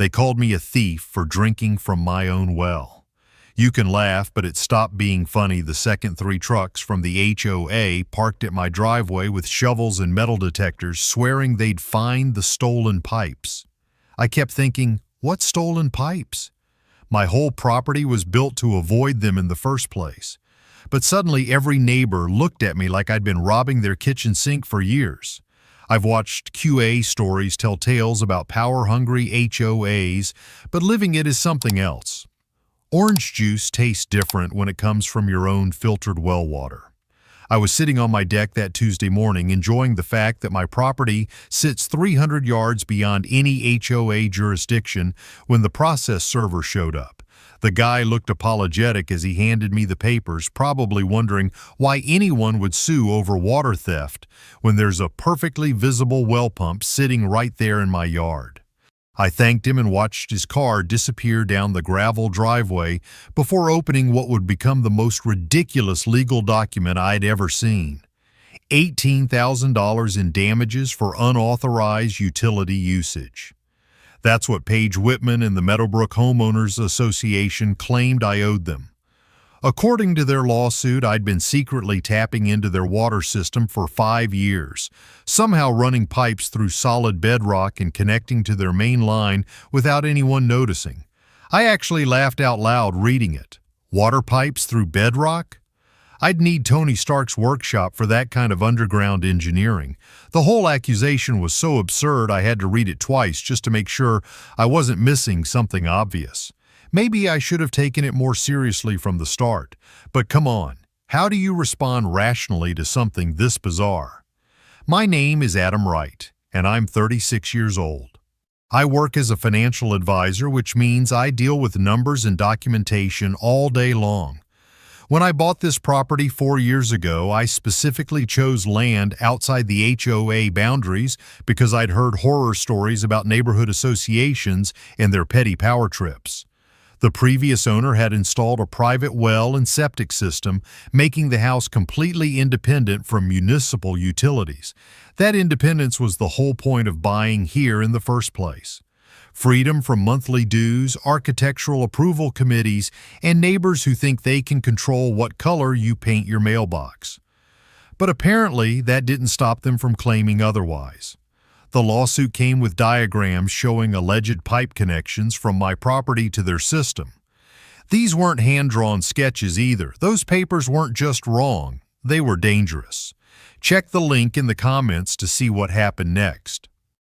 They called me a thief for drinking from my own well. You can laugh, but it stopped being funny the second 3 trucks from the HOA parked at my driveway with shovels and metal detectors swearing they'd find the stolen pipes. I kept thinking, what stolen pipes? My whole property was built to avoid them in the first place. But suddenly every neighbor looked at me like I'd been robbing their kitchen sink for years. I've watched QA stories tell tales about power-hungry HOAs, but living it is something else. Orange juice tastes different when it comes from your own filtered well water. I was sitting on my deck that Tuesday morning enjoying the fact that my property sits 300 yards beyond any HOA jurisdiction when the process server showed up. The guy looked apologetic as he handed me the papers, probably wondering why anyone would sue over water theft when there's a perfectly visible well pump sitting right there in my yard. I thanked him and watched his car disappear down the gravel driveway before opening what would become the most ridiculous legal document I'd ever seen. $18,000 in damages for unauthorized utility usage. That's what Paige Whitman and the Meadowbrook Homeowners Association claimed I owed them. According to their lawsuit, I'd been secretly tapping into their water system for 5 years, somehow running pipes through solid bedrock and connecting to their main line without anyone noticing. I actually laughed out loud reading it. Water pipes through bedrock? I'd need Tony Stark's workshop for that kind of underground engineering. The whole accusation was so absurd I had to read it twice just to make sure I wasn't missing something obvious. Maybe I should have taken it more seriously from the start. But come on, how do you respond rationally to something this bizarre? My name is Adam Wright, and I'm 36 years old. I work as a financial advisor, which means I deal with numbers and documentation all day long. When I bought this property 4 years ago, I specifically chose land outside the HOA boundaries because I'd heard horror stories about neighborhood associations and their petty power trips. The previous owner had installed a private well and septic system, making the house completely independent from municipal utilities. That independence was the whole point of buying here in the first place. Freedom from monthly dues, architectural approval committees, and neighbors who think they can control what color you paint your mailbox. But apparently, that didn't stop them from claiming otherwise. The lawsuit came with diagrams showing alleged pipe connections from my property to their system. These weren't hand-drawn sketches either. Those papers weren't just wrong, they were dangerous. Check the link in the comments to see what happened next.